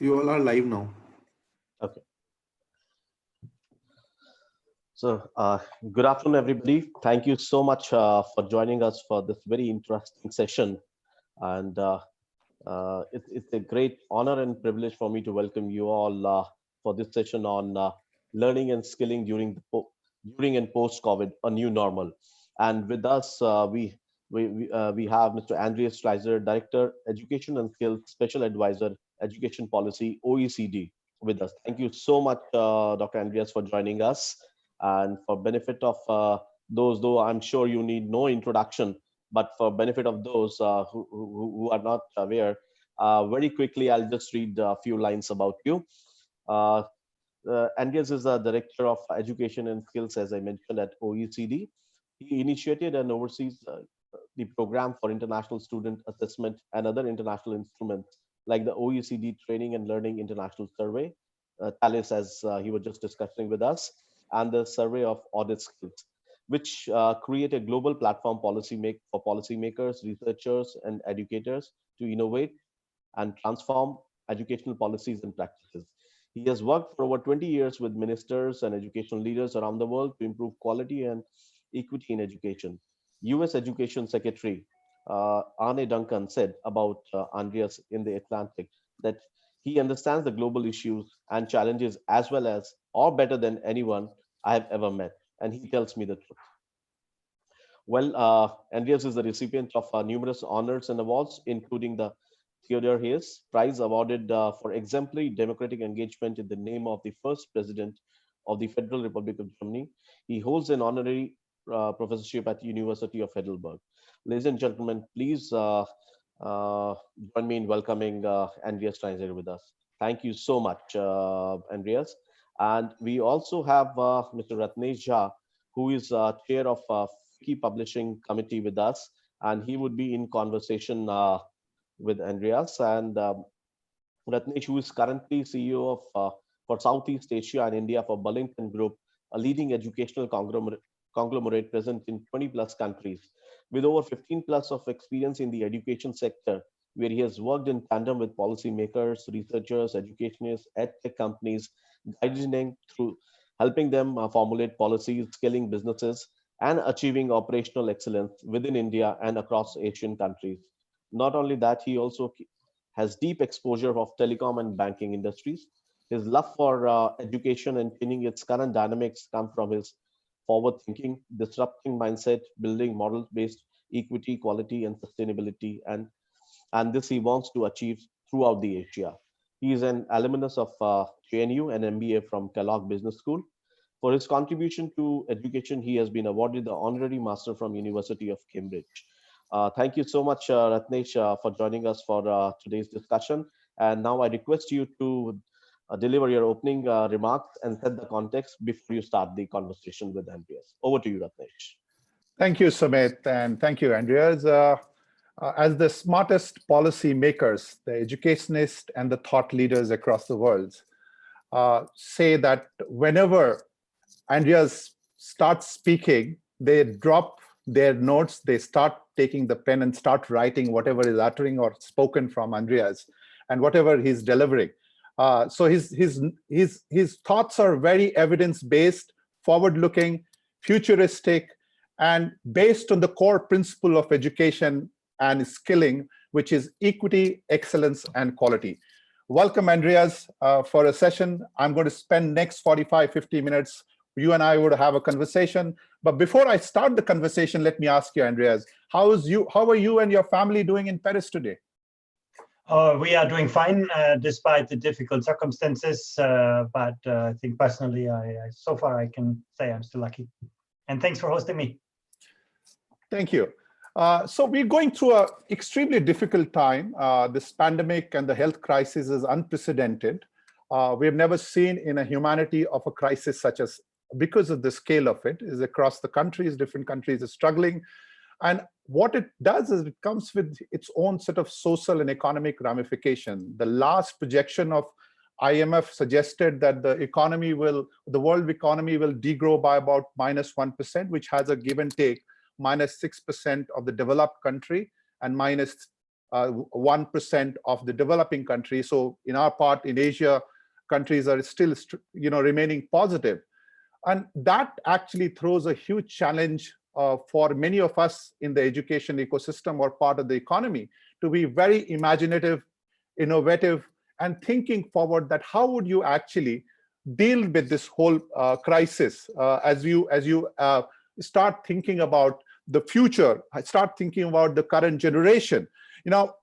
You all are live now. Okay. So, good afternoon, everybody. Thank you so much for joining us for this very interesting session. And it's a great honor and privilege for me to welcome you all for this session on learning and skilling during and post-COVID, a new normal. And with us, we have Mr. Andreas Schleicher, Director, Education and Skills, Special Advisor, Education Policy, OECD, with us. Thank you so much, Dr. Andreas, for joining us. And for benefit of those, though I'm sure you need no introduction, but for benefit of those who are not aware, very quickly, I'll just read a few lines about you. Andreas is the Director of Education and Skills, as I mentioned, at OECD. He initiated and oversees the program for international student assessment and other international instruments like the OECD Training and Learning International Survey, TALIS, as he was just discussing with us, and the Survey of Audit Skills, which create a global platform for policymakers, researchers, and educators to innovate and transform educational policies and practices. He has worked for over 20 years with ministers and educational leaders around the world to improve quality and equity in education. US Education Secretary Arne Duncan said about Andreas in the Atlantic that he understands the global issues and challenges as well as, or better than anyone I have ever met. And he tells me the truth. Well, Andreas is the recipient of numerous honors and awards, including the Theodore Hayes Prize awarded for exemplary democratic engagement in the name of the first president of the Federal Republic of Germany. He holds an honorary professorship at the University of Heidelberg. Ladies and gentlemen, please join me in welcoming Andreas Schleicher with us. Thank you so much, Andreas. And we also have Mr. Ratnesh Jha, who is chair of FICCI Publishing Committee with us, and he would be in conversation with Andreas. And Ratnesh, who is currently CEO of for Southeast Asia and India for Burlington Group, a leading educational conglomerate present in 20 plus countries, with over 15 plus of experience in the education sector, where he has worked in tandem with policymakers, researchers, educationists, edtech companies, guiding through helping them formulate policies, scaling businesses, and achieving operational excellence within India and across Asian countries. Not only that, he also has deep exposure of telecom and banking industries. His love for education and changing its current dynamics come from his forward-thinking, disrupting mindset, building model-based equity, quality, and sustainability, and this he wants to achieve throughout the Asia. He is an alumnus of JNU and MBA from Kellogg Business School. For his contribution to education, he has been awarded the Honorary Master from University of Cambridge. Thank you so much, Ratnesh, for joining us for today's discussion. And now I request you to deliver your opening remarks and set the context before you start the conversation with Andreas. Over to you, Ratnesh. Thank you, Sumit, and thank you, Andreas. As the smartest policy makers, the educationists and the thought leaders across the world say that whenever Andreas starts speaking, they drop their notes, they start taking the pen and start writing whatever is uttering or spoken from Andreas and whatever he's delivering. So his thoughts are very evidence-based, forward-looking, futuristic, and based on the core principle of education and skilling, which is equity, excellence, and quality. Welcome, Andreas, for a session. I'm going to spend next 45, 50 minutes. You and I would have a conversation. But before I start the conversation, let me ask you, Andreas, how are you and your family doing in Paris today? We are doing fine, despite the difficult circumstances. But I think personally, so far I can say I'm still lucky. And thanks for hosting me. Thank you. So we're going through an extremely difficult time. This pandemic and the health crisis is unprecedented. We have never seen in a humanity of a crisis such as, because of the scale of it, is across the countries, different countries are struggling. And what it does is it comes with its own set of social and economic ramification. The last projection of IMF suggested that the world economy will degrow by about -1%, which has a give and take -6% of the developed country and -1% of the developing country. So in our part, in Asia, countries are still, remaining positive. And that actually throws a huge challenge for many of us in the education ecosystem or part of the economy to be very imaginative, innovative, and thinking forward that how would you actually deal with this whole crisis as you start thinking about the future, start thinking about the current generation.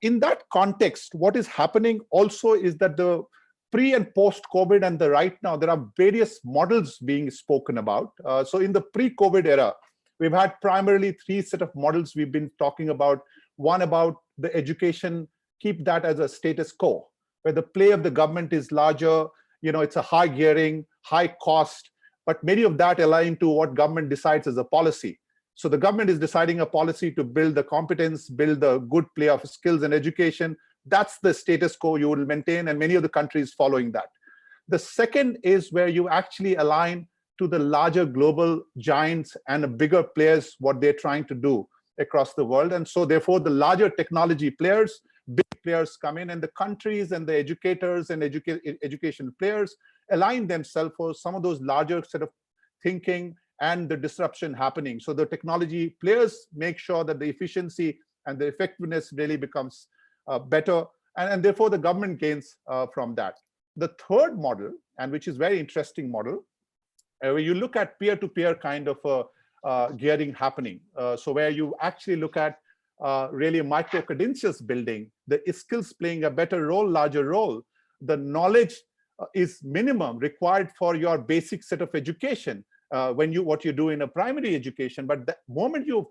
In that context, what is happening also is that the pre and post-COVID and the right now, there are various models being spoken about. So in the pre-COVID era, we've had primarily three set of models we've been talking about. One about the education, keep that as a status quo, where the play of the government is larger, it's a high gearing, high cost, but many of that align to what government decides as a policy. So the government is deciding a policy to build the competence, build the good play of skills and education. That's the status quo you will maintain, and many of the countries following that. The second is where you actually align to the larger global giants and the bigger players, what they're trying to do across the world. And so therefore the larger technology players, big players come in, and the countries and the educators and education players align themselves for some of those larger set of thinking and the disruption happening. So the technology players make sure that the efficiency and the effectiveness really becomes better, and therefore the government gains from that. The third model, and which is very interesting model, where you look at peer-to-peer kind of gearing happening. So where you actually look at really micro-credentials building, the skills playing a better role, larger role. The knowledge is minimum required for your basic set of education what you do in a primary education. But the moment you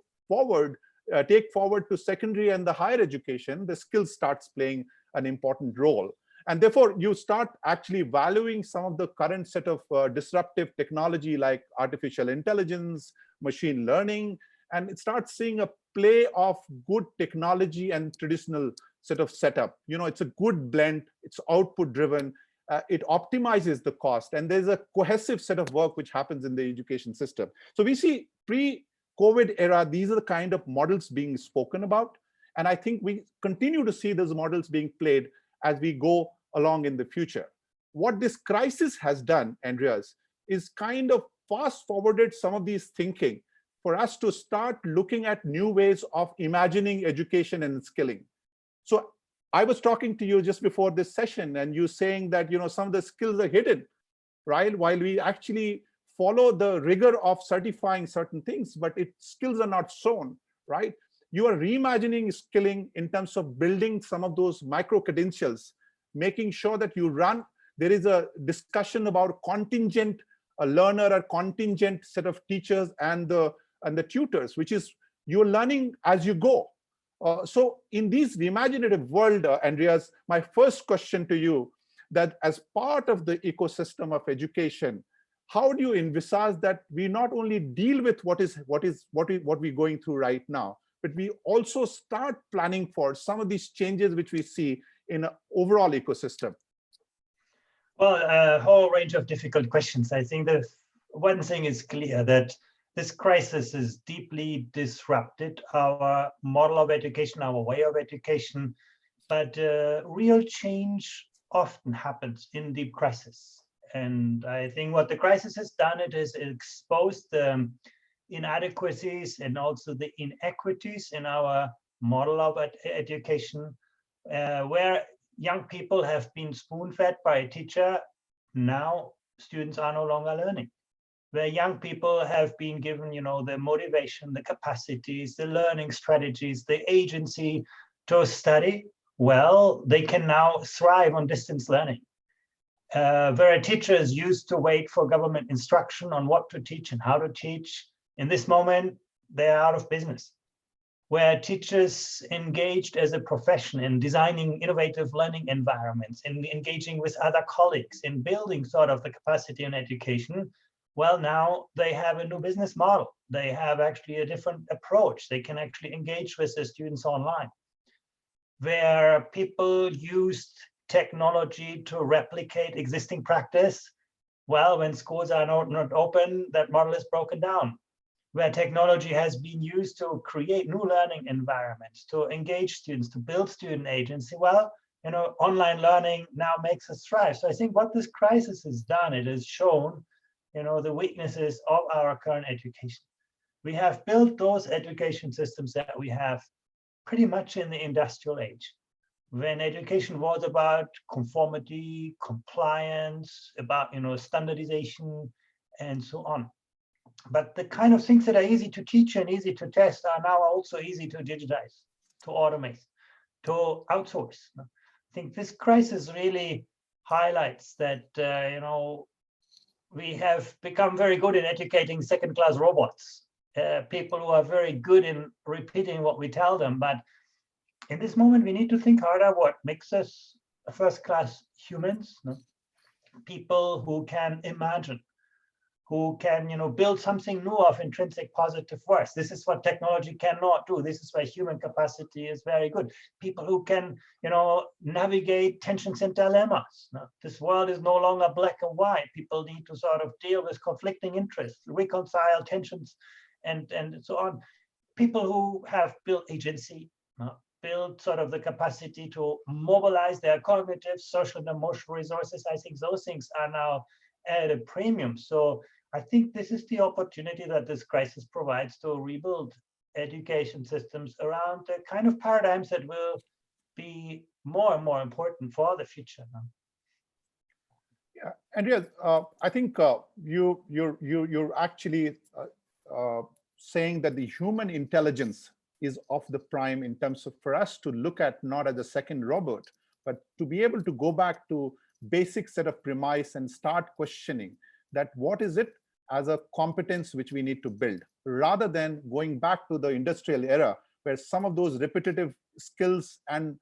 take forward to secondary and the higher education, the skills starts playing an important role. And therefore, you start actually valuing some of the current set of disruptive technology like artificial intelligence, machine learning, and it starts seeing a play of good technology and traditional set of setup. It's a good blend, it's output driven, it optimizes the cost, and there's a cohesive set of work which happens in the education system. So we see pre-COVID era, these are the kind of models being spoken about. And I think we continue to see those models being played as we go along in the future. What this crisis has done, Andreas, is kind of fast forwarded some of these thinking for us to start looking at new ways of imagining education and skilling. So I was talking to you just before this session, and you saying that some of the skills are hidden, right? While we actually follow the rigor of certifying certain things, but skills are not shown, right? You are reimagining skilling in terms of building some of those micro-credentials, making sure that there is a discussion about contingent learner or contingent set of teachers and the tutors, which is you're learning as you go. So in this reimaginative world, Andreas, my first question to you, that as part of the ecosystem of education, how do you envisage that we not only deal with what we're going through right now, but we also start planning for some of these changes which we see in an overall ecosystem? Well, a whole range of difficult questions. I think the one thing is clear, that this crisis has deeply disrupted our model of education, our way of education, but real change often happens in deep crisis. And I think what the crisis has done, it has exposed the inadequacies and also the inequities in our model of education, where young people have been spoon-fed by a teacher. Now students are no longer learning. Where young people have been given, the motivation, the capacities, the learning strategies, the agency to study, well, they can now thrive on distance learning. Where teachers used to wait for government instruction on what to teach and how to teach, in this moment, they are out of business. where teachers engaged as a profession in designing innovative learning environments, in engaging with other colleagues, in building sort of the capacity in education. Well, now they have a new business model. They have actually a different approach. They can actually engage with the students online, where people used technology to replicate existing practice. Well, when schools are not open, that model is broken down. Where technology has been used to create new learning environments, to engage students, to build student agency, well, online learning now makes us thrive. So I think what this crisis has done, it has shown, the weaknesses of our current education. We have built those education systems that we have pretty much in the industrial age, when education was about conformity, compliance, about standardization, and so on. But the kind of things that are easy to teach and easy to test are now also easy to digitize, to automate, to outsource. I think this crisis really highlights that we have become very good in educating second-class robots, people who are very good in repeating what we tell them. But in this moment, we need to think harder what makes us first-class humans, people who can imagine, who can build something new of intrinsic positive force. This is what technology cannot do. This is where human capacity is very good. People who can navigate tensions and dilemmas. This world is no longer black and white. People need to sort of deal with conflicting interests, reconcile tensions, and so on. People who have built agency, build sort of the capacity to mobilize their cognitive, social, and emotional resources. I think those things are now at a premium. So I think this is the opportunity that this crisis provides to rebuild education systems around the kind of paradigms that will be more and more important for the future. Yeah, Andreas, I think you're actually saying that the human intelligence is of the prime in terms of for us to look at not as a second robot, but to be able to go back to basic set of premise and start questioning that what is it as a competence which we need to build, rather than going back to the industrial era where some of those repetitive skills and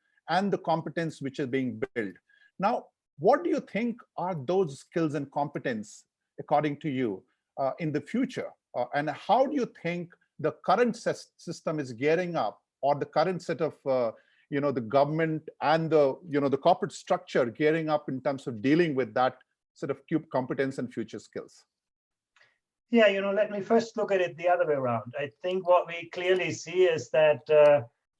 the competence which is being built. Now, what do you think are those skills and competence according to you in the future? And how do you think the current system is gearing up, or the current set of the government and the corporate structure gearing up in terms of dealing with that sort of competence and future skills? Yeah, let me first look at it the other way around. I think what we clearly see is that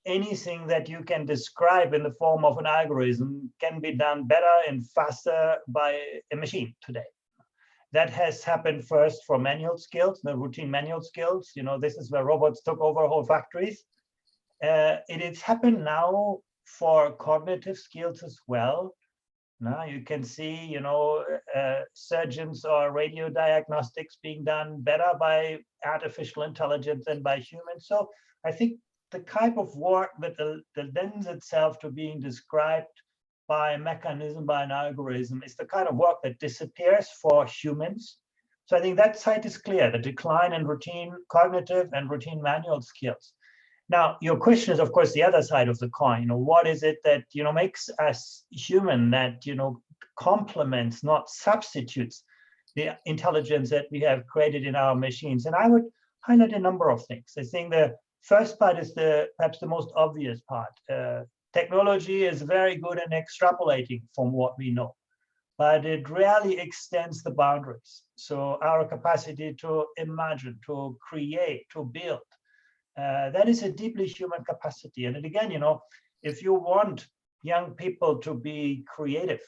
anything that you can describe in the form of an algorithm can be done better and faster by a machine today. That has happened first for manual skills, the routine manual skills. This is where robots took over whole factories. It has happened now for cognitive skills as well. Now you can see, surgeons or radio diagnostics being done better by artificial intelligence than by humans. So I think the type of work that lends itself to being described by a mechanism, by an algorithm, is the kind of work that disappears for humans. So I think that side is clear, the decline in routine cognitive and routine manual skills. Now, your question is, of course, the other side of the coin. What is it that makes us human, that complements, not substitutes, the intelligence that we have created in our machines? And I would highlight a number of things. I think the first part is perhaps the most obvious part. Technology is very good in extrapolating from what we know, but it rarely extends the boundaries. So our capacity to imagine, to create, to build, that is a deeply human capacity. And again, if you want young people to be creative,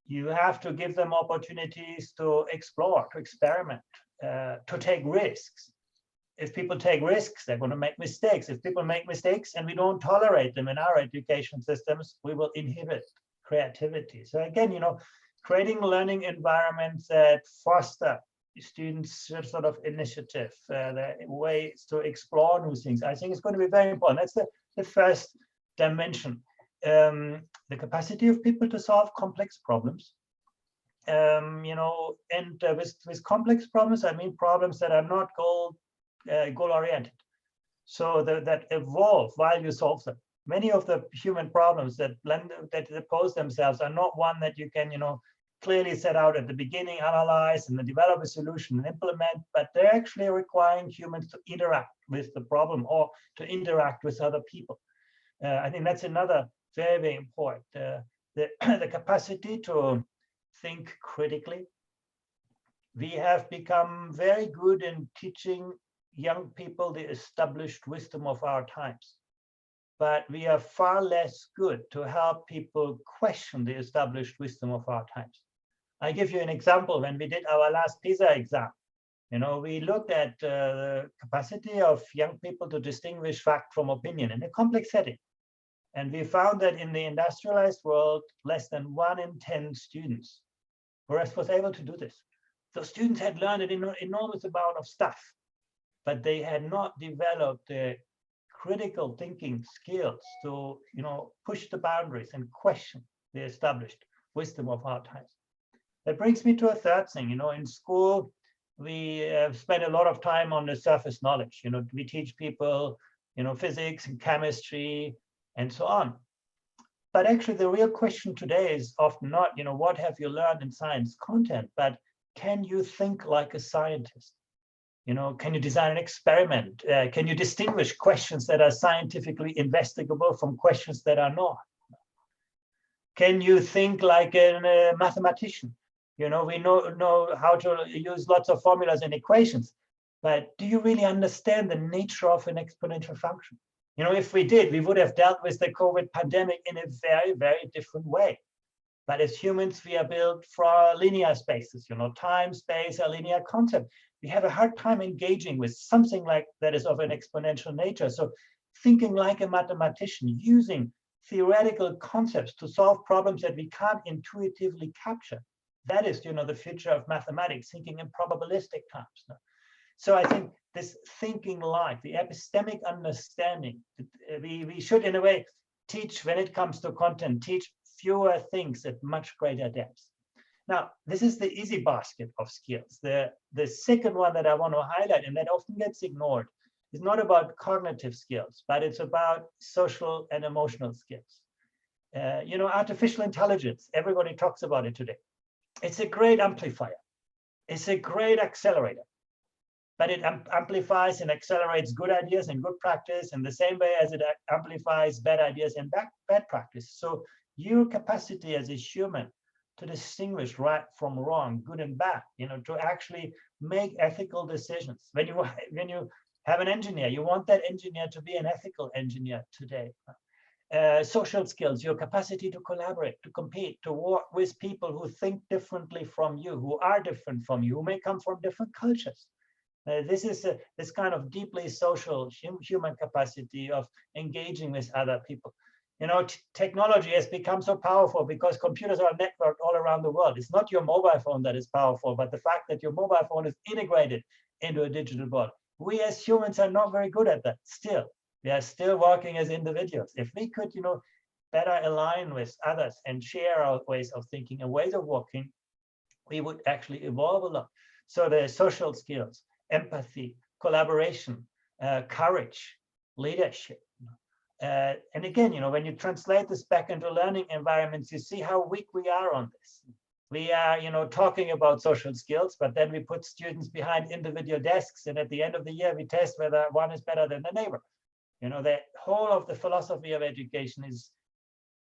you have to give them opportunities to explore, to experiment, to take risks. If people take risks, they're going to make mistakes. If people make mistakes and we don't tolerate them in our education systems, we will inhibit creativity. So again, creating learning environments that foster students' sort of initiative, the ways to explore new things, I think is going to be very important. That's the first dimension. The capacity of people to solve complex problems. And with complex problems, I mean problems that are not goal-oriented. so that evolve while you solve them. Many of the human problems that pose themselves are not one that you can, clearly set out at the beginning, analyze, and then develop a solution and implement, but they're actually requiring humans to interact with the problem or to interact with other people. I think that's another very, very important. The capacity to think critically. We have become very good in teaching young people the established wisdom of our times, but we are far less good to help people question the established wisdom of our times. I give you an example. When we did our last PISA exam, we looked at the capacity of young people to distinguish fact from opinion in a complex setting. And we found that in the industrialized world, less than 1 in 10 students was able to do this. So students had learned an enormous amount of stuff, but they had not developed the critical thinking skills to, push the boundaries and question the established wisdom of our times. That brings me to a third thing. In school, we spend a lot of time on the surface knowledge. We teach people, physics and chemistry and so on. But actually, the real question today is often not, what have you learned in science content, but can you think like a scientist? Can you design an experiment? Can you distinguish questions that are scientifically investigable from questions that are not? Can you think like a mathematician? We know how to use lots of formulas and equations, but do you really understand the nature of an exponential function? If we did, we would have dealt with the COVID pandemic in a very, very different way. But as humans, we are built for linear spaces, time, space, a linear concept. We have a hard time engaging with something like that is of an exponential nature. So thinking like a mathematician, using theoretical concepts to solve problems that we can't intuitively capture. That is, the future of mathematics, thinking in probabilistic terms. So I think this thinking like, the epistemic understanding, we should, in a way, teach, when it comes to content, teach fewer things at much greater depth. Now, this is the easy basket of skills. The second one that I want to highlight, and that often gets ignored, is not about cognitive skills, but it's about social and emotional skills. Artificial intelligence, everybody talks about it today. It's a great amplifier. It's a great accelerator, but it amplifies and accelerates good ideas and good practice in the same way as it amplifies bad ideas and bad practice. So your capacity as a human to distinguish right from wrong, good and bad, to actually make ethical decisions. When you have an engineer, you want that engineer to be an ethical engineer today. Social skills, your capacity to collaborate, to compete, to work with people who think differently from you, who are different from you, who may come from different cultures. This is this kind of deeply social human capacity of engaging with other people. Technology has become so powerful because computers are networked all around the world. It's not your mobile phone that is powerful, but the fact that your mobile phone is integrated into a digital world. We as humans are not very good at that still. We are still working as individuals. If we could, better align with others and share our ways of thinking and ways of working, we would actually evolve a lot. So the social skills, empathy, collaboration, courage, leadership. And again, when you translate this back into learning environments, you see how weak we are on this. We are, talking about social skills, but then we put students behind individual desks, and at the end of the year, we test whether one is better than the neighbor. The whole of the philosophy of education is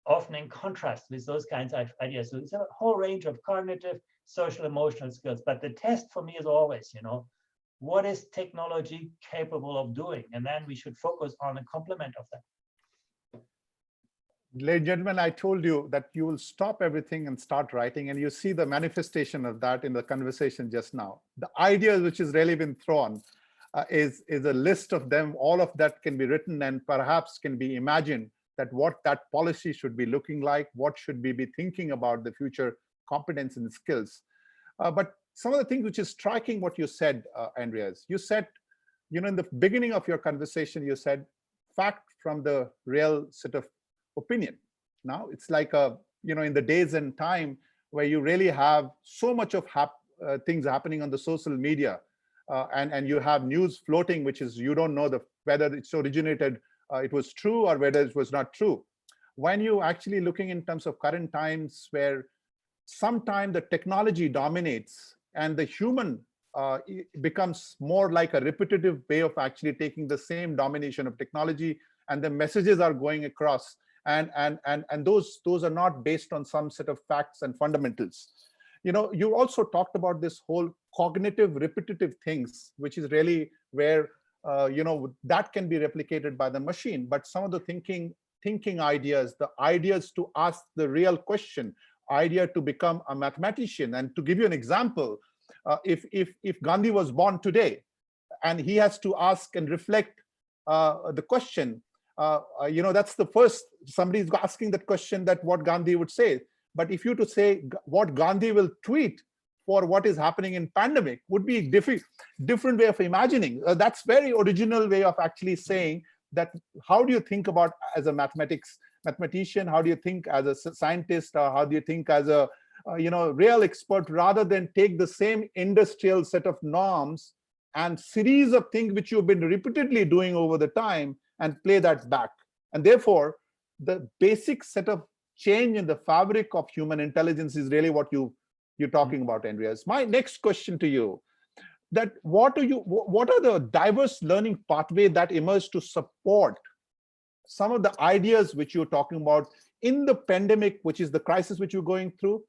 often in contrast with those kinds of ideas. So it's a whole range of cognitive, social, emotional skills. But the test for me is always, what is technology capable of doing? And then we should focus on a complement of that. Ladies and gentlemen, I told you that you will stop everything and start writing, and you see the manifestation of that in the conversation just now. The ideas which has really been thrown is a list of them. All of that can be written and perhaps can be imagined that what that policy should be looking like, what should we be thinking about the future competence and skills. But some of the things which is striking what you said, Andreas, you said, in the beginning of your conversation, you said fact from the real set of opinion. Now it's like in the days and time where you really have so much of things happening on the social media, and you have news floating, which is you don't know the whether it's originated, it was true, or whether it was not true. When you actually looking in terms of current times, where sometimes the technology dominates and the human becomes more like a repetitive way of actually taking the same domination of technology, and the messages are going across, and those are not based on some set of facts and fundamentals. You also talked about this whole cognitive repetitive things, which is really where that can be replicated by the machine, but some of the thinking ideas, the ideas to ask the real question, idea to become a mathematician. And to give you an example, if Gandhi was born today and he has to ask and reflect the question, that's the first, somebody is asking that question, that what Gandhi would say. But if you to say what Gandhi will tweet for what is happening in pandemic, would be different way of imagining. That's very original way of actually saying that. How do you think about as a mathematician? How do you think as a scientist? Or how do you think as a real expert, rather than take the same industrial set of norms and series of things which you've been repeatedly doing over the time and play that back? And therefore, the basic set of change in the fabric of human intelligence is really what you're talking about, Andreas. My next question to you, that what are the diverse learning pathway that emerge to support some of the ideas which you're talking about in the pandemic, which is the crisis which you're going through,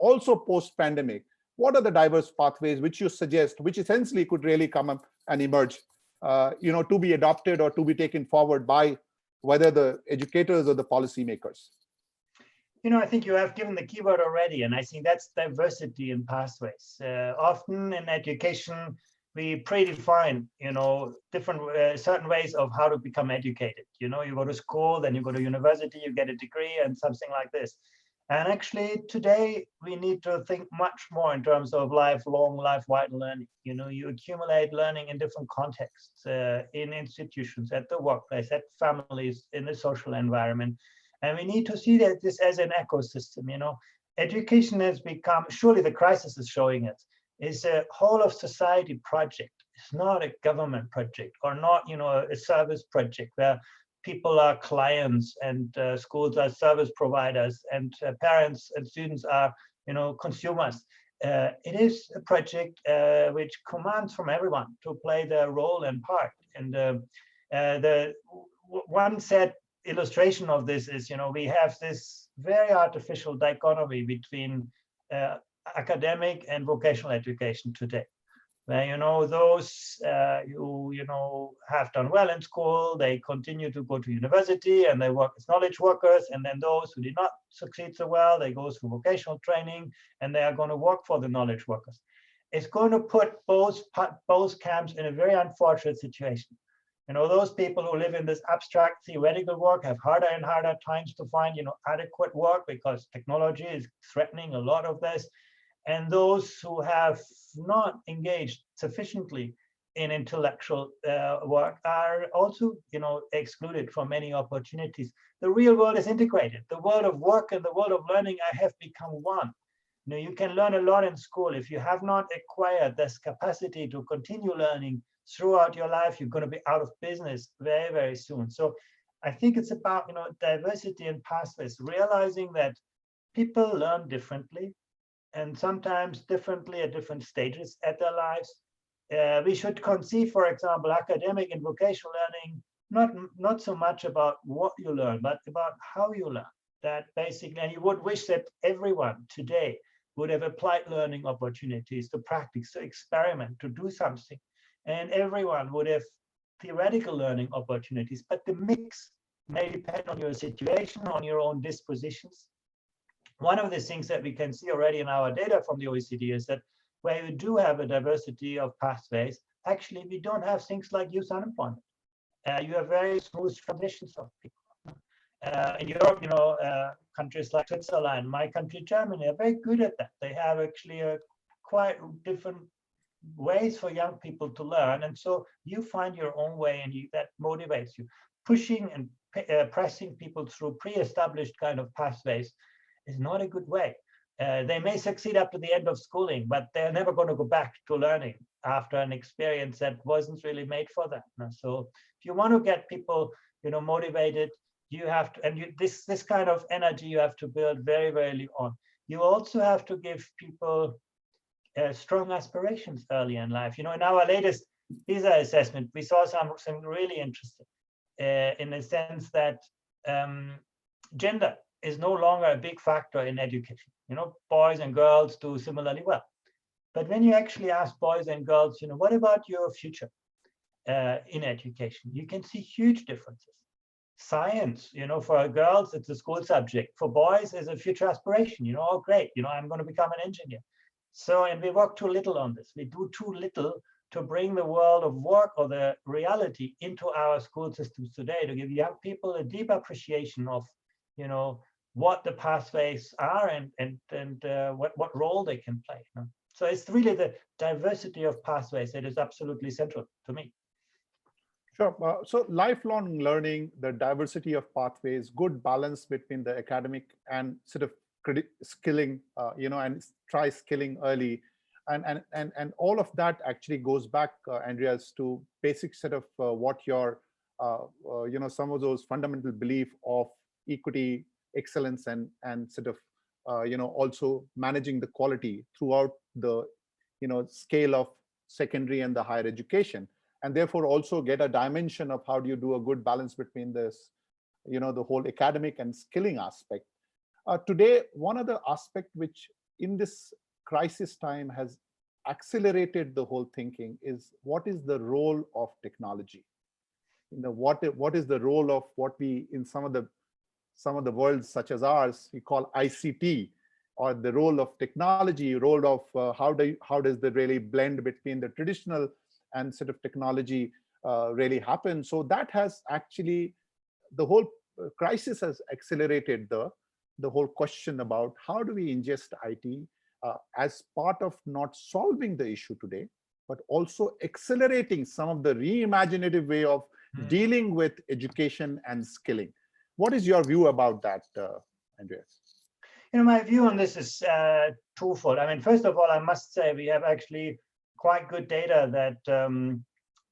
also post-pandemic? What are the diverse pathways which you suggest, which essentially could really come up and emerge, to be adopted or to be taken forward by whether the educators or the policymakers? I think you have given the keyword already, and I think that's diversity in pathways. Often in education, we predefine, different certain ways of how to become educated. You go to school, then you go to university, you get a degree, and something like this. And actually, today we need to think much more in terms of lifelong, life-wide learning. You accumulate learning in different contexts, in institutions, at the workplace, at families, in the social environment. And we need to see that this as an ecosystem. Education has become, surely the crisis is showing it, is a whole of society project. It's not a government project, or not, a service project where people are clients and schools are service providers, and parents and students are, consumers. It is a project which commands from everyone to play their role and part. And the one set illustration of this is, we have this very artificial dichotomy between academic and vocational education today, where those who have done well in school, they continue to go to university and they work as knowledge workers, and then those who did not succeed so well, they go through vocational training and they are going to work for the knowledge workers. It's going to put both camps in a very unfortunate situation. Those people who live in this abstract theoretical work have harder and harder times to find, adequate work, because technology is threatening a lot of this. And those who have not engaged sufficiently in intellectual work are also, excluded from many opportunities. The real world is integrated. The world of work and the world of learning have become one. You can learn a lot in school. If you have not acquired this capacity to continue learning throughout your life, you're going to be out of business very, very soon. So I think it's about, diversity and pathways, realizing that people learn differently, and sometimes differently at different stages at their lives. We should conceive, for example, academic and vocational learning, not so much about what you learn, but about how you learn. That basically, and you would wish that everyone today would have applied learning opportunities to practice, to experiment, to do something. And everyone would have theoretical learning opportunities, but the mix may depend on your situation, on your own dispositions. One of the things that we can see already in our data from the OECD is that where you do have a diversity of pathways, actually we don't have things like youth unemployment. You have very smooth transitions of people. In Europe, countries like Switzerland, my country, Germany, are very good at that. They have actually a quite different ways for young people to learn, and so you find your own way, and that motivates you. Pushing and pressing people through pre-established kind of pathways is not a good way. They may succeed up to the end of schooling, but they're never going to go back to learning after an experience that wasn't really made for them. So if you want to get people, motivated, you have to, and this kind of energy you have to build very, very early on. You also have to give people strong aspirations early in life. In our latest PISA assessment, we saw something really interesting in the sense that gender is no longer a big factor in education. Boys and girls do similarly well. But when you actually ask boys and girls, what about your future in education? You can see huge differences. Science, for girls, it's a school subject. For boys, it's a future aspiration. Oh, great, I'm going to become an engineer. So, and we work too little on this. We do too little to bring the world of work or the reality into our school systems today, to give young people a deep appreciation of, what the pathways are and what role they can play. So it's really the diversity of pathways that is absolutely central to me. Sure. So lifelong learning, the diversity of pathways, good balance between the academic and sort of skilling, and try skilling early. And all of that actually goes back, Andreas, to basic set of what your, some of those fundamental belief of equity, excellence, and sort of, also managing the quality throughout the, scale of secondary and the higher education. And therefore also get a dimension of how do you do a good balance between this, the whole academic and skilling aspect. Today, one other aspect which in this crisis time has accelerated the whole thinking is what is the role of technology? What is the role of what we in some of the worlds such as ours we call ICT, or the role of technology, role of how does the really blend between the traditional and sort of technology really happen? So that has actually, the whole crisis has accelerated the whole question about how do we ingest IT as part of not solving the issue today, but also accelerating some of the reimaginative way of dealing with education and skilling. What is your view about that, Andreas? My view on this is twofold. I mean, first of all, I must say we have actually quite good data that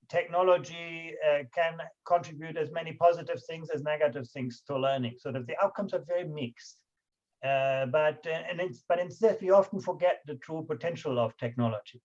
technology can contribute as many positive things as negative things to learning, so that the outcomes are very mixed. But instead, we often forget the true potential of technology.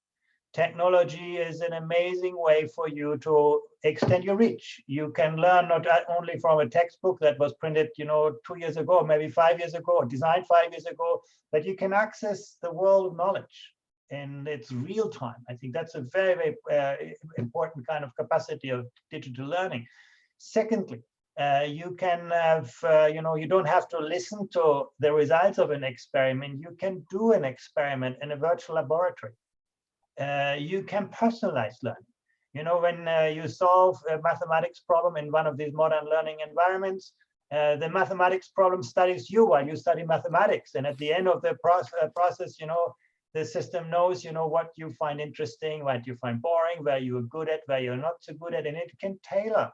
Technology is an amazing way for you to extend your reach. You can learn not only from a textbook that was printed, 2 years ago, maybe 5 years ago, or designed 5 years ago, but you can access the world of knowledge in its real time. I think that's a very, very important kind of capacity of digital learning. Secondly, you can have, you don't have to listen to the results of an experiment. You can do an experiment in a virtual laboratory. You can personalize learning. When you solve a mathematics problem in one of these modern learning environments, the mathematics problem studies you while you study mathematics. And at the end of the process, the system knows, what you find interesting, what you find boring, where you're good at, where you're not so good at, and it can tailor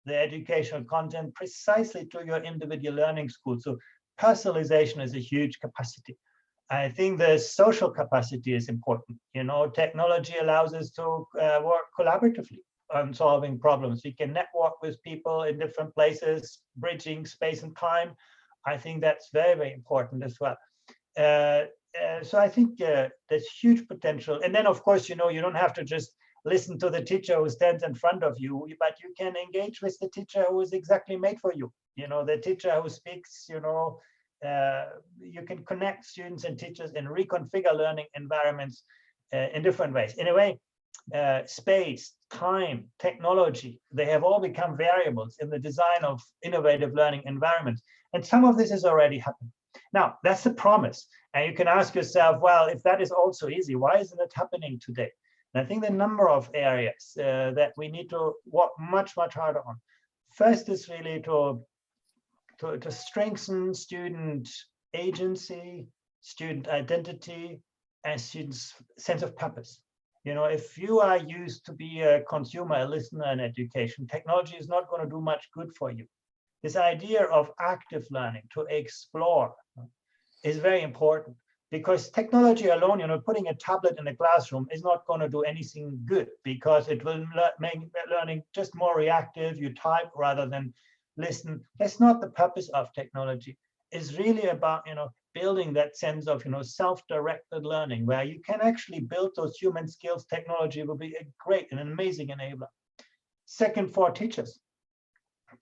the educational content precisely to your individual learning school. So personalization is a huge capacity. I think the social capacity is important. Technology allows us to work collaboratively on solving problems. We can network with people in different places, bridging space and time. I think that's very, very important as well. So I think there's huge potential. And then, of course, you don't have to just listen to the teacher who stands in front of you, but you can engage with the teacher who is exactly made for you. The teacher who speaks, you can connect students and teachers and reconfigure learning environments in different ways. In a way, space, time, technology, they have all become variables in the design of innovative learning environments. And some of this is already happening. Now, that's the promise. And you can ask yourself, well, if that is also easy, why isn't it happening today? And I think the number of areas that we need to work much, much harder on. First is really to strengthen student agency, student identity, and students' sense of purpose. If you are used to be a consumer, a listener in education, technology is not going to do much good for you. This idea of active learning, to explore, is very important, because technology alone, putting a tablet in a classroom is not going to do anything good, because it will make learning just more reactive. You type rather than listen. That's not the purpose of technology. It's really about, building that sense of, self-directed learning, where you can actually build those human skills. Technology will be a great and an amazing enabler. Second, for teachers,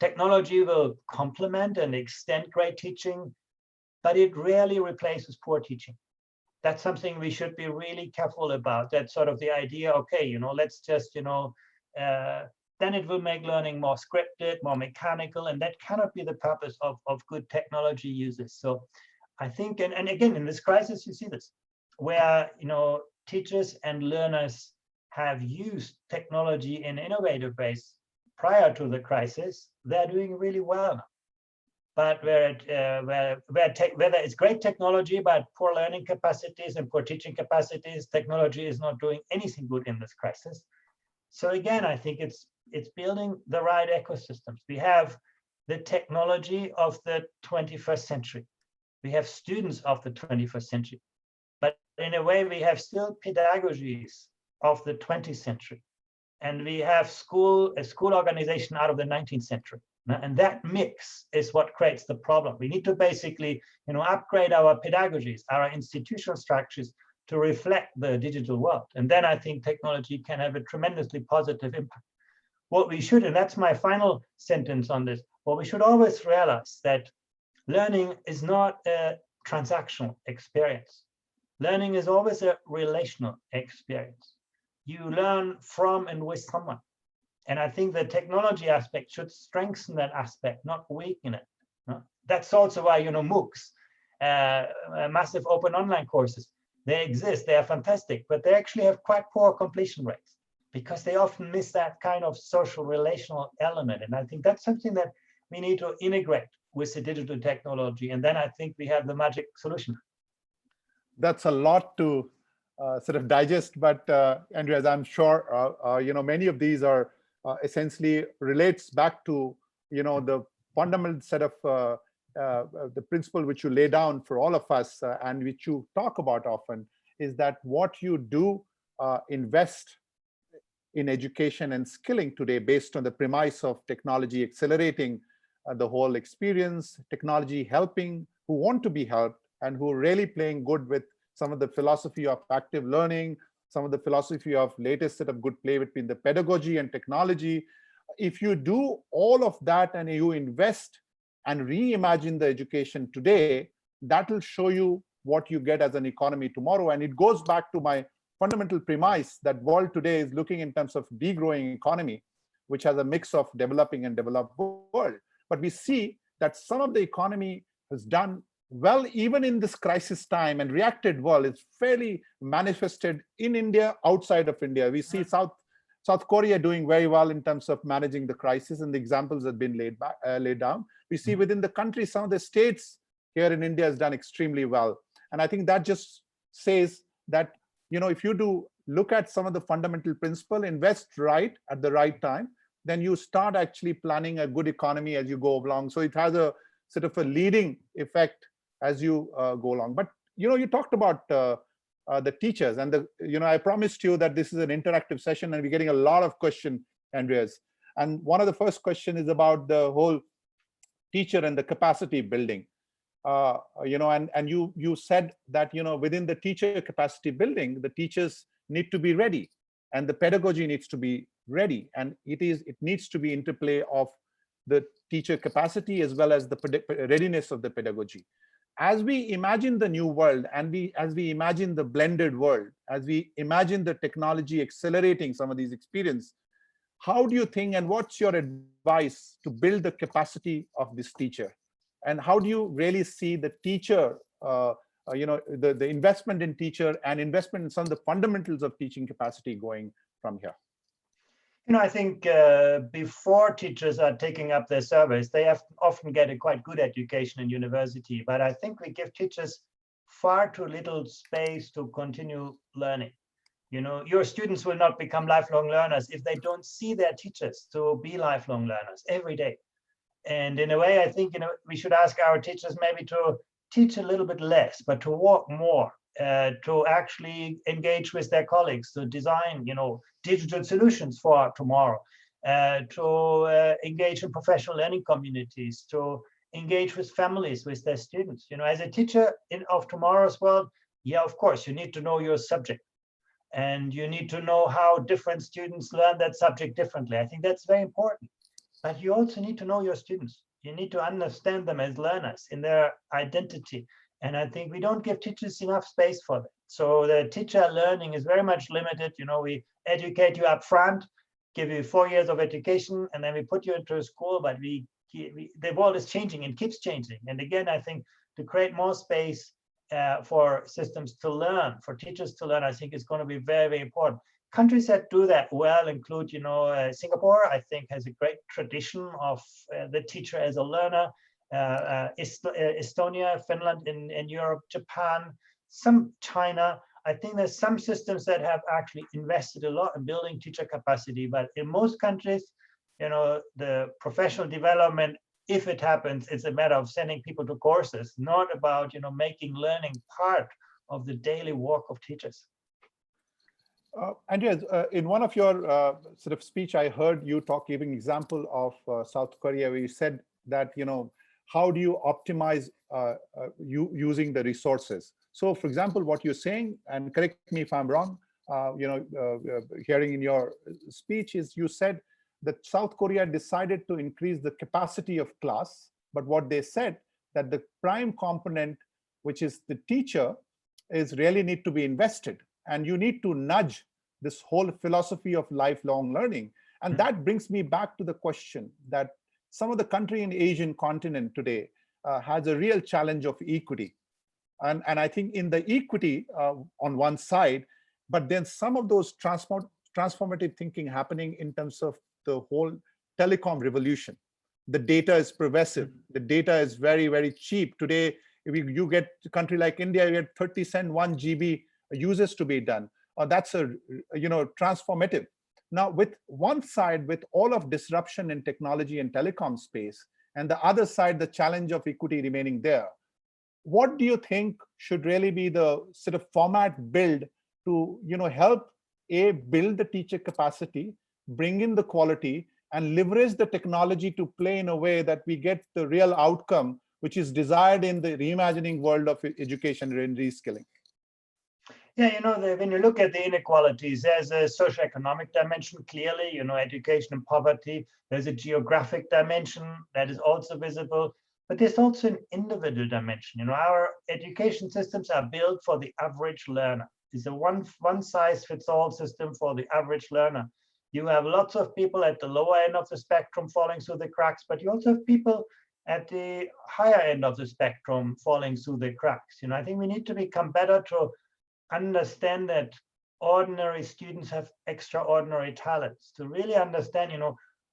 technology will complement and extend great teaching, but it rarely replaces poor teaching. That's something we should be really careful about. That's sort of the idea, okay, let's just, then it will make learning more scripted, more mechanical, and that cannot be the purpose of good technology uses. So I think, and again, in this crisis, you see this, where, teachers and learners have used technology in innovative ways prior to the crisis, they're doing really well now. But whether it's great technology but poor learning capacities and poor teaching capacities, technology is not doing anything good in this crisis. So again, I think it's building the right ecosystems. We have the technology of the 21st century. We have students of the 21st century. But in a way, we have still pedagogies of the 20th century. And we have a school organization out of the 19th century. And that mix is what creates the problem. We need to basically, upgrade our pedagogies, our institutional structures to reflect the digital world. And then I think technology can have a tremendously positive impact. What we should, and that's my final sentence on this, what we should always realize that learning is not a transactional experience. Learning is always a relational experience. You learn from and with someone. And I think the technology aspect should strengthen that aspect, not weaken it. That's also why, MOOCs, massive open online courses, they exist, they are fantastic, but they actually have quite poor completion rates because they often miss that kind of social relational element. And I think that's something that we need to integrate with the digital technology. And then I think we have the magic solution. That's a lot to sort of digest, but Andreas, I'm sure, many of these are essentially relates back to, the fundamental set of the principle which you lay down for all of us and which you talk about often is that what you do invest in education and skilling today based on the premise of technology accelerating the whole experience, technology helping who want to be helped and who are really playing good with some of the philosophy of active learning, some of the philosophy of latest set of good play between the pedagogy and technology. If you do all of that and you invest and reimagine the education today, that will show you what you get as an economy tomorrow. And it goes back to my fundamental premise that world today is looking in terms of degrowing economy, which has a mix of developing and developed world. But we see that some of the economy has done well, even in this crisis time, and reacted well. It's fairly manifested in India, outside of India. We see South Korea doing very well in terms of managing the crisis, and the examples have been laid down. We see within the country, some of the states here in India has done extremely well. And I think that just says that, if you do look at some of the fundamental principle, invest right at the right time, then you start actually planning a good economy as you go along. So it has a sort of a leading effect as you go along. But you talked about the teachers, and I promised you that this is an interactive session, and we're getting a lot of questions, Andreas. And one of the first question is about the whole teacher and the capacity building. And you said that within the teacher capacity building, the teachers need to be ready, and the pedagogy needs to be ready, and it needs to be interplay of the teacher capacity as well as the readiness of the pedagogy. As we imagine the new world, and as we imagine the blended world, as we imagine the technology accelerating some of these experiences, how do you think, and what's your advice to build the capacity of this teacher? And how do you really see the teacher, the investment in teacher and investment in some of the fundamentals of teaching capacity going from here? I think before teachers are taking up their service, they often get a quite good education in university. But I think we give teachers far too little space to continue learning. Your students will not become lifelong learners if they don't see their teachers to be lifelong learners every day. And in a way, I think we should ask our teachers maybe to teach a little bit less, but to walk more to actually engage with their colleagues, to design, digital solutions for tomorrow, to engage in professional learning communities, to engage with families, with their students. As a teacher of tomorrow's world, yeah, of course, you need to know your subject, and you need to know how different students learn that subject differently. I think that's very important. But you also need to know your students. You need to understand them as learners in their identity. And I think we don't give teachers enough space for that. So the teacher learning is very much limited. We educate you up front, give you 4 years of education, and then we put you into a school, but the world is changing and keeps changing. And again, I think to create more space for systems to learn, for teachers to learn, I think is going to be very, very important. Countries that do that well include, Singapore, I think, has a great tradition of the teacher as a learner. Estonia, Finland in Europe, Japan, some China. I think there's some systems that have actually invested a lot in building teacher capacity, but in most countries, the professional development, if it happens, it's a matter of sending people to courses, not about, making learning part of the daily work of teachers. Andreas, in one of your sort of speech, I heard you giving example of South Korea, where you said that, how do you optimize using the resources? So, for example, what you're saying, and correct me if I'm wrong, hearing in your speech is you said that South Korea decided to increase the capacity of class, but what they said that the prime component, which is the teacher, is really need to be invested, and you need to nudge this whole philosophy of lifelong learning. And that brings me back to the question that some of the country in Asian continent today has a real challenge of equity. And I think in the equity on one side, but then some of those transformative thinking happening in terms of the whole telecom revolution. The data is pervasive. The data is very, very cheap. Today, if you get a country like India, you get 30 cent 1 GB uses to be done. That's a transformative. Now, with one side, with all of disruption in technology and telecom space, and the other side, the challenge of equity remaining there, what do you think should really be the sort of format build to help build the teacher capacity, bring in the quality, and leverage the technology to play in a way that we get the real outcome, which is desired in the reimagining world of education and reskilling? Yeah, when you look at the inequalities, there's a socioeconomic dimension, clearly, education and poverty. There's a geographic dimension that is also visible, but there's also an individual dimension. Our education systems are built for the average learner. It's a one-size-fits-all system for the average learner. You have lots of people at the lower end of the spectrum falling through the cracks, but you also have people at the higher end of the spectrum falling through the cracks. I think we need to become better to understand that ordinary students have extraordinary talents, to really understand,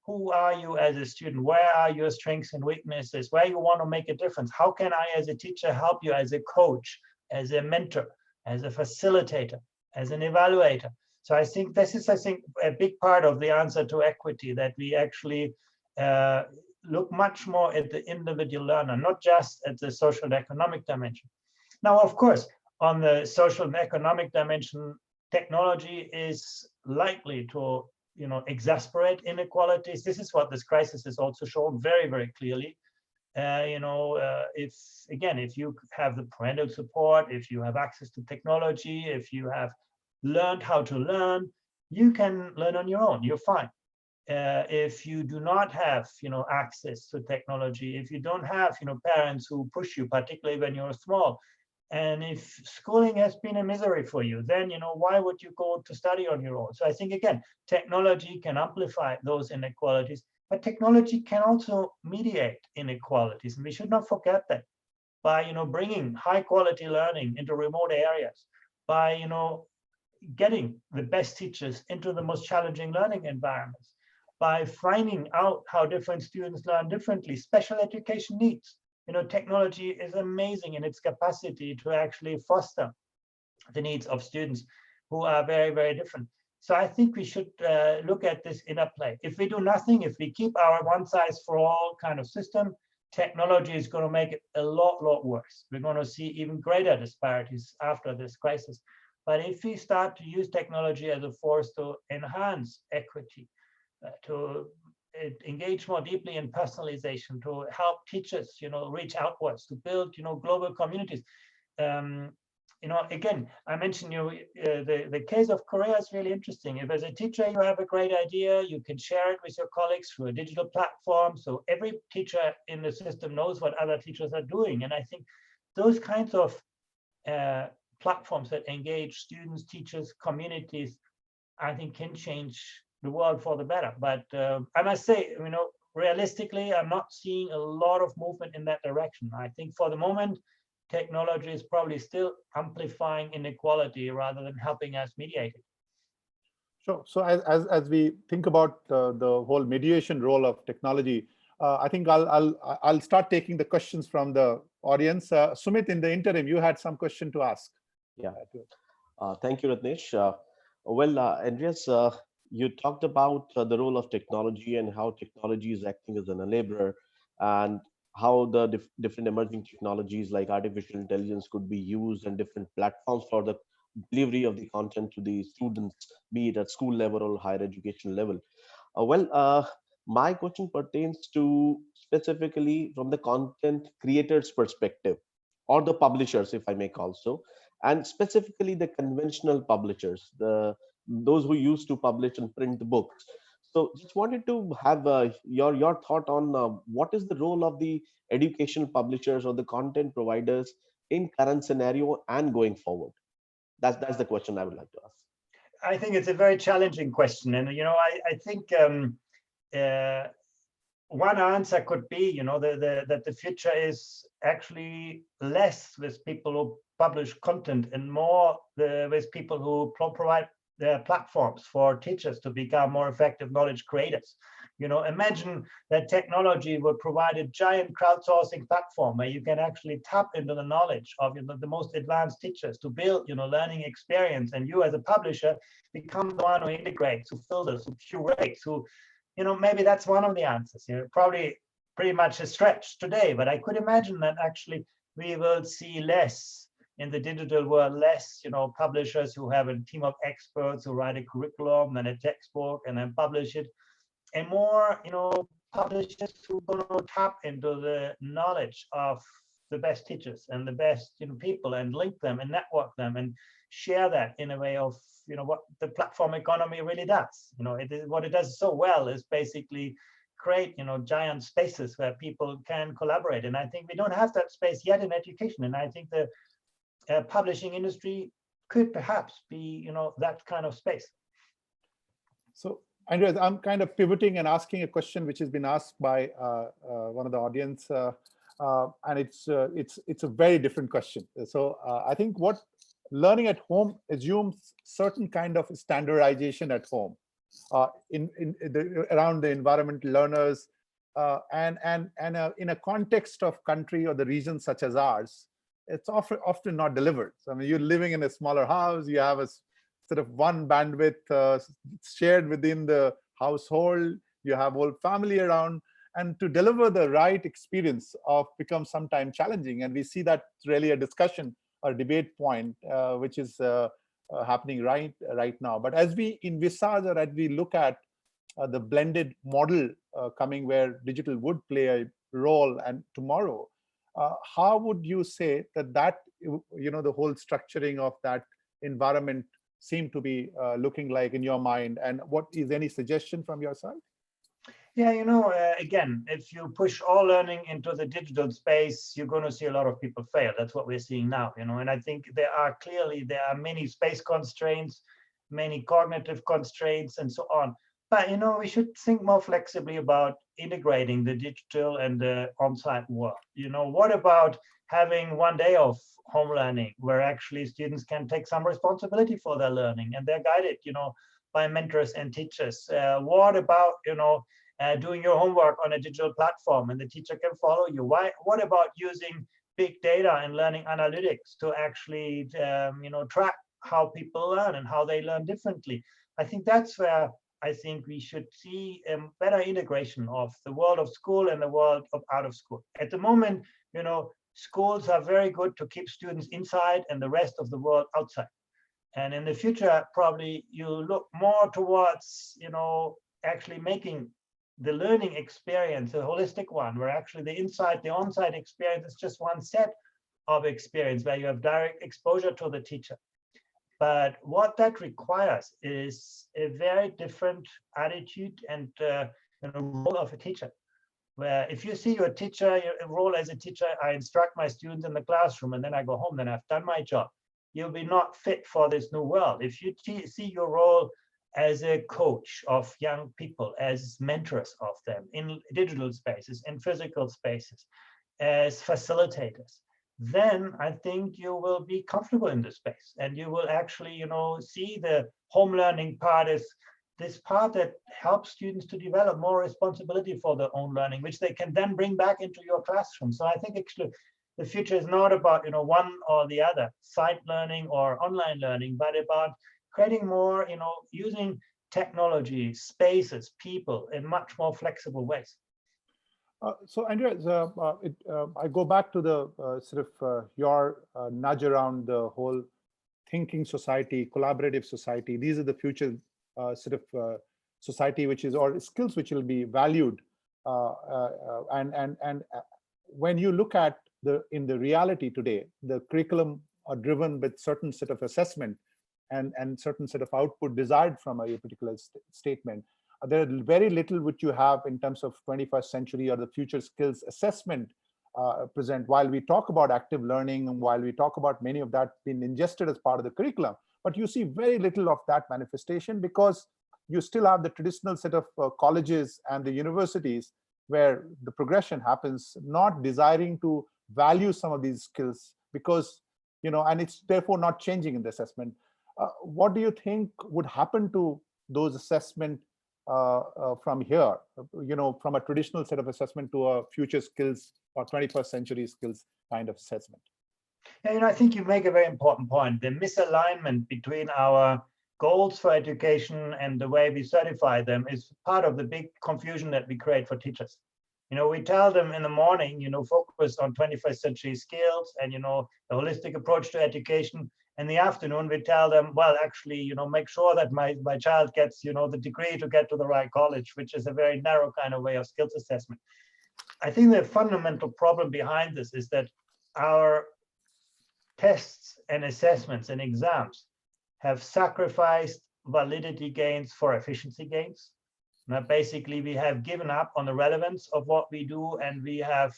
who are you as a student? Where are your strengths and weaknesses? Where you want to make a difference? How can I, as a teacher, help you as a coach, as a mentor, as a facilitator, as an evaluator? So I think this is, a big part of the answer to equity, that we actually look much more at the individual learner, not just at the social and economic dimension. Now, of course, on the social and economic dimension, technology is likely to, exacerbate inequalities. This is what this crisis has also shown very, very clearly. If you have the parental support, if you have access to technology, if you have learned how to learn, you can learn on your own. You're fine. If you do not have, access to technology, if you don't have, parents who push you, particularly when you're small, and if schooling has been a misery for you, then, why would you go to study on your own? So I think, again, technology can amplify those inequalities, but technology can also mediate inequalities. And we should not forget that by, bringing high quality learning into remote areas, by, getting the best teachers into the most challenging learning environments, by finding out how different students learn differently, special education needs. Technology is amazing in its capacity to actually foster the needs of students who are very, very different. So I think we should look at this interplay. If we do nothing, if we keep our one-size-for-all kind of system, technology is going to make it a lot worse. We're going to see even greater disparities after this crisis. But if we start to use technology as a force to enhance equity, to engage more deeply in personalization, to help teachers, reach outwards, to build, global communities. Again, I mentioned the case of Korea is really interesting. If as a teacher you have a great idea, you can share it with your colleagues through a digital platform. So every teacher in the system knows what other teachers are doing. And I think those kinds of platforms that engage students, teachers, communities, I think can change the world for the better. But I must say, realistically, I'm not seeing a lot of movement in that direction. I think for the moment, technology is probably still amplifying inequality rather than helping us mediate it. Sure. So as we think about the whole mediation role of technology, I think I'll start taking the questions from the audience. Sumit, in the interim, you had some question to ask. Yeah. Thank you, Ratnesh. Andreas, you talked about the role of technology and how technology is acting as an enabler, and how the different emerging technologies like artificial intelligence could be used and different platforms for the delivery of the content to the students, be it at school level or higher education level. My question pertains to specifically from the content creators perspective, or the publishers, if I may call so, and specifically the conventional publishers, those who used to publish and print the books. So just wanted to have your thought on what is the role of the educational publishers or the content providers in current scenario and going forward. That's the question I would like to ask. I think it's a very challenging question, and I think one answer could be that the future is actually less with people who publish content and more with people who provide platforms for teachers to become more effective knowledge creators. Imagine that technology would provide a giant crowdsourcing platform where you can actually tap into the knowledge of the most advanced teachers to build learning experience, and you as a publisher become the one who integrates, who filters, who curates, who maybe that's one of the answers. Probably pretty much a stretch today, but I could imagine that actually we will see less in the digital world, less, publishers who have a team of experts who write a curriculum and a textbook and then publish it, and more, publishers who are going to tap into the knowledge of the best teachers and the best, people, and link them and network them and share that in a way of, what the platform economy really does. What it does so well is basically create, giant spaces where people can collaborate. And I think we don't have that space yet in education. And I think the publishing industry could perhaps be, that kind of space. So, Andreas, I'm kind of pivoting and asking a question which has been asked by one of the audience, and it's a very different question. So, I think what learning at home assumes certain kind of standardization at home, around the environment learners, and in a context of country or the region such as ours, it's often not delivered. So, I mean, you're living in a smaller house, you have a sort of one bandwidth shared within the household, you have whole family around, and to deliver the right experience becomes sometimes challenging. And we see that really a discussion or debate point, which is happening right now. But as we envisage or as we look at the blended model coming where digital would play a role and tomorrow, how would you say that the whole structuring of that environment seem to be looking like in your mind, and what is any suggestion from your side? Yeah, again, if you push all learning into the digital space, you're going to see a lot of people fail. That's what we're seeing now, and I think there are many space constraints, many cognitive constraints, and so on. But, we should think more flexibly about integrating the digital and the on-site work. What about having one day of home learning where actually students can take some responsibility for their learning and they're guided, by mentors and teachers? What about, doing your homework on a digital platform and the teacher can follow you? What about using big data and learning analytics to actually, track how people learn and how they learn differently? I think that's where I think we should see better integration of the world of school and the world of out of school. At the moment, schools are very good to keep students inside and the rest of the world outside. And in the future, probably you look more towards, actually making the learning experience a holistic one, where actually the on-site experience is just one set of experience where you have direct exposure to the teacher. But what that requires is a very different attitude and role of a teacher. Where if you see your teacher, your role as a teacher, I instruct my students in the classroom and then I go home, then I've done my job. You'll be not fit for this new world. If you see your role as a coach of young people, as mentors of them in digital spaces, in physical spaces, as facilitators, then I think you will be comfortable in this space and you will actually, see the home learning part as this part that helps students to develop more responsibility for their own learning, which they can then bring back into your classroom. So I think actually the future is not about, one or the other, site learning or online learning, but about creating more, using technology, spaces, people in much more flexible ways. So Andreas, I go back to the your nudge around the whole thinking society, collaborative society. These are the future society which is, or skills which will be valued. And when you look at in the reality today, the curriculum are driven with certain set of assessment and certain set of output desired from a particular statement. There are very little which you have in terms of 21st century or the future skills assessment present. While we talk about active learning and while we talk about many of that being ingested as part of the curriculum, but you see very little of that manifestation because you still have the traditional set of colleges and the universities where the progression happens, not desiring to value some of these skills because, and it's therefore not changing in the assessment. What do you think would happen to those assessment from here, from a traditional set of assessment to a future skills or 21st century skills kind of assessment? Yeah, I think you make a very important point. The misalignment between our goals for education and the way we certify them is part of the big confusion that we create for teachers. We tell them in the morning, focus on 21st century skills and, the holistic approach to education. In the afternoon, we tell them, well, actually, make sure that my child gets, the degree to get to the right college, which is a very narrow kind of way of skills assessment. I think the fundamental problem behind this is that our tests and assessments and exams have sacrificed validity gains for efficiency gains. Now, basically, we have given up on the relevance of what we do, and we have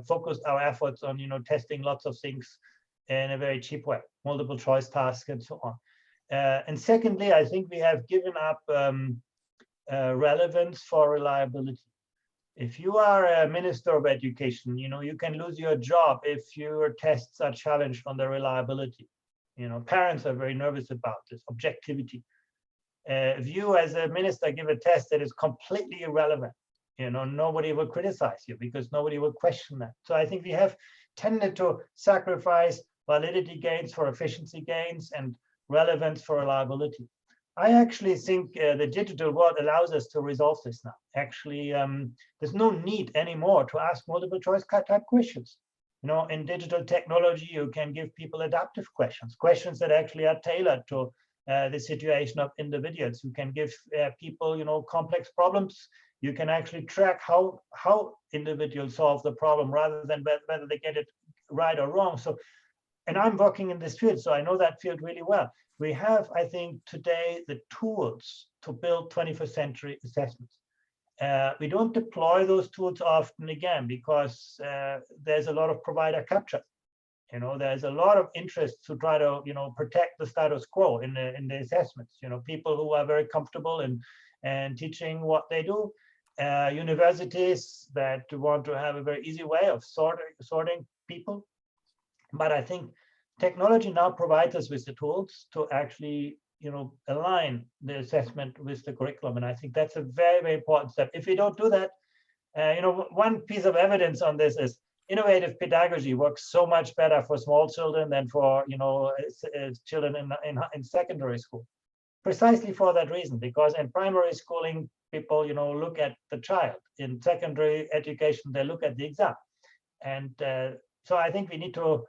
focused our efforts on, testing lots of things in a very cheap way, multiple choice tasks and so on. And secondly, I think we have given up relevance for reliability. If you are a minister of education, you can lose your job if your tests are challenged on the reliability. Parents are very nervous about this, objectivity. If you as a minister give a test that is completely irrelevant, nobody will criticize you because nobody will question that. So I think we have tended to sacrifice validity gains for efficiency gains and relevance for reliability. I actually think the digital world allows us to resolve this now. Actually, there's no need anymore to ask multiple choice type questions. In digital technology, you can give people adaptive questions that actually are tailored to the situation of individuals. You can give people, complex problems. You can actually track how individuals solve the problem rather than whether they get it right or wrong. So, and I'm working in this field, so I know that field really well. We have, I think, today the tools to build 21st century assessments. We don't deploy those tools often, again, because there's a lot of provider capture. There's a lot of interest to try to, protect the status quo in the assessments. People who are very comfortable in teaching what they do. Universities that want to have a very easy way of sorting people. But I think technology now provides us with the tools to actually, align the assessment with the curriculum. And I think that's a very, very important step. If we don't do that, one piece of evidence on this is innovative pedagogy works so much better for small children than for, children in secondary school. precisely for that reason, because in primary schooling, people, look at the child. In secondary education, they look at the exam. And so I think we need to,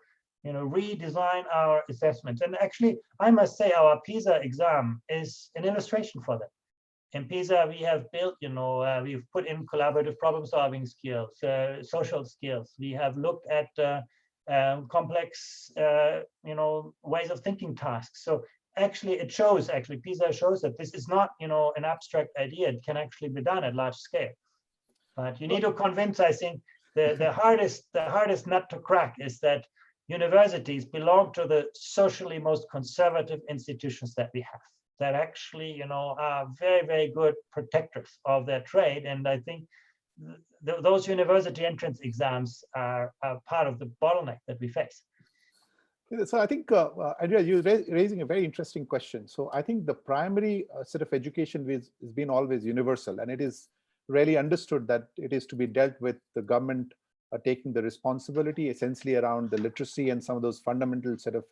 redesign our assessments. And actually, I must say our PISA exam is an illustration for that. In PISA, we have built, we've put in collaborative problem-solving skills, social skills. We have looked at complex, ways of thinking tasks. So actually, it shows, PISA shows that this is not, an abstract idea. It can actually be done at large scale. But you need to convince, I think, the hardest nut to crack is that universities belong to the socially most conservative institutions that we have, that actually, are very, very good protectors of their trade. And I think those university entrance exams are part of the bottleneck that we face. So I think, Andrea, you're raising a very interesting question. So I think the primary set of education has been always universal, and it is really understood that it is to be dealt with the government taking the responsibility essentially around the literacy and some of those fundamental set of,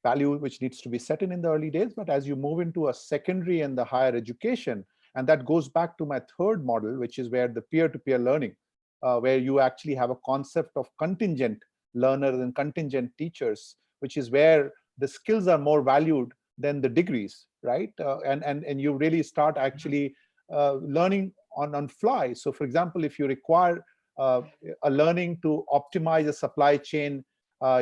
value which needs to be set in the early days. But as you move into a secondary and the higher education, and that goes back to my third model, which is where the peer-to-peer learning, where you actually have a concept of contingent learners and contingent teachers, which is where the skills are more valued than the degrees, right? And you really start actually learning on fly. So for example, if you require a learning to optimize a supply chain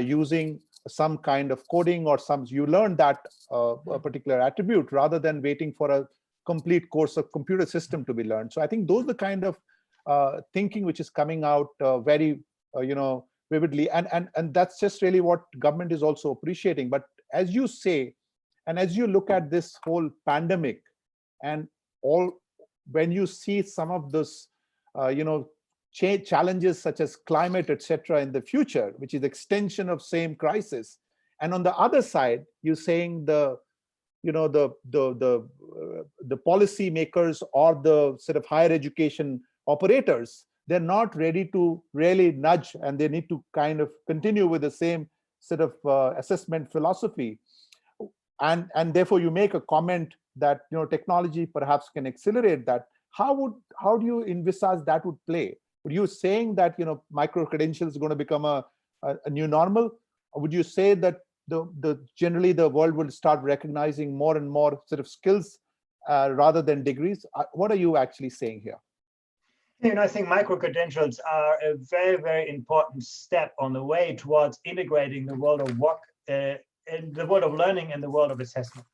using some kind of coding or you learn that a particular attribute rather than waiting for a complete course of computer system to be learned. So I think those are the kind of thinking which is coming out very vividly, and that's just really what government is also appreciating. But as you say, and as you look at this whole pandemic and all, when you see some of those challenges such as climate, etc., in the future, which is extension of same crisis, and on the other side, you're saying the policy makers or the sort of higher education operators, they're not ready to really nudge, and they need to kind of continue with the same sort of assessment philosophy. And therefore you make a comment that technology perhaps can accelerate that. How do you envisage that would play? Would you saying that micro-credentials is going to become a new normal? Or would you say that generally the world will start recognizing more and more sort of skills rather than degrees? What are you actually saying here? I think micro-credentials are a very, very important step on the way towards integrating the world of work, in the world of learning and the world of assessment.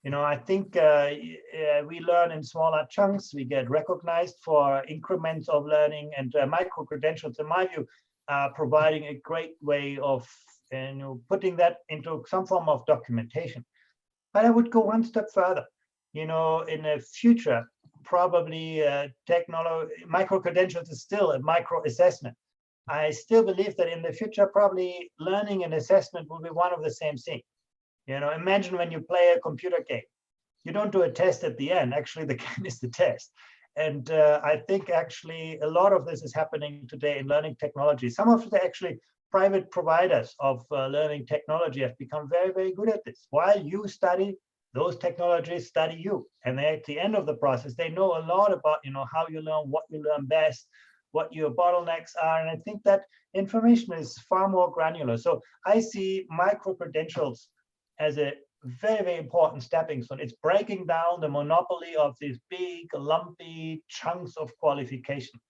I think we learn in smaller chunks. We get recognized for increments of learning, and micro-credentials, in my view, are providing a great way of putting that into some form of documentation. But I would go one step further. In the future, probably micro-credentials is still a micro-assessment. I still believe that in the future, probably learning and assessment will be one of the same thing. Imagine when you play a computer game, you don't do a test at the end. Actually, the game is the test. And I think actually a lot of this is happening today in learning technology. Some of the actually private providers of learning technology have become very, very good at this. While you study, those technologies study you. And at the end of the process, they know a lot about how you learn, what you learn best, what your bottlenecks are. And I think that information is far more granular. So I see micro-credentials as a very, very important stepping stone. It's breaking down the monopoly of these big, lumpy chunks of qualification.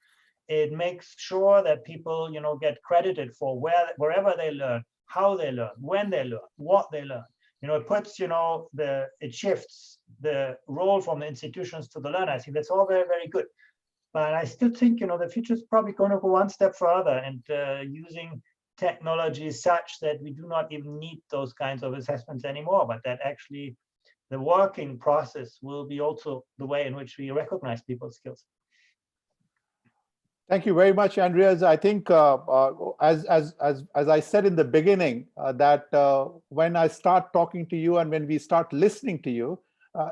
It makes sure that people, get credited for wherever they learn, how they learn, when they learn, what they learn. It puts, it shifts the role from the institutions to the learner. I think that's all very, very good. But I still think, the future is probably going to go one step further, and using technology such that we do not even need those kinds of assessments anymore, but that actually the working process will be also the way in which we recognize people's skills. Thank you very much, Andreas. I think, as I said in the beginning, that when I start talking to you and when we start listening to you,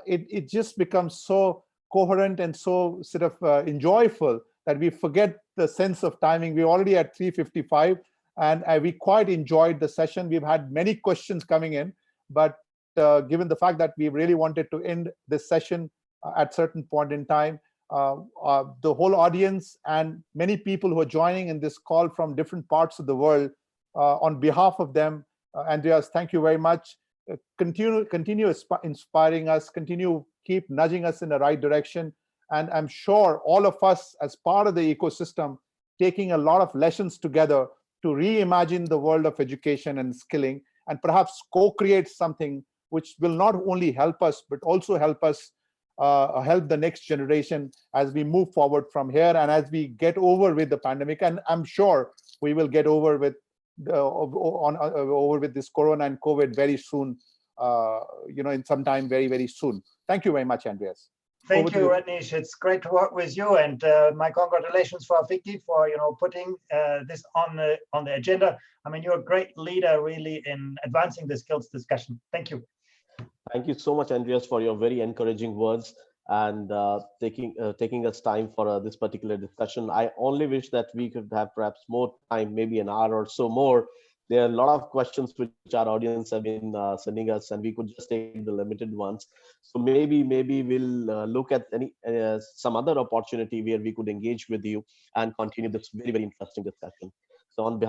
it just becomes so coherent and so sort of enjoyable that we forget the sense of timing. We're already at 3:55, and we quite enjoyed the session. We've had many questions coming in, but given the fact that we really wanted to end this session at certain point in time, the whole audience and many people who are joining in this call from different parts of the world, on behalf of them, Andreas, thank you very much. Continue inspiring us, keep nudging us in the right direction. And I'm sure all of us as part of the ecosystem, taking a lot of lessons together to reimagine the world of education and skilling, and perhaps co-create something which will not only help us, but also help us help the next generation as we move forward from here and as we get over with the pandemic. And I'm sure we will get over with over with this corona and COVID very soon, in some time very, very soon. Thank you very much, Andreas. Thank you, Ratnesh. It's great to work with you, and my congratulations for FICCI for putting this on the agenda. I mean, you're a great leader, really, in advancing the skills discussion. Thank you. Thank you so much, Andreas, for your very encouraging words and taking us time for this particular discussion. I only wish that we could have perhaps more time, maybe an hour or so more. There are a lot of questions which our audience have been sending us, and we could just take the limited ones. So maybe we'll look at some other opportunity where we could engage with you and continue this very, very interesting discussion. So on behalf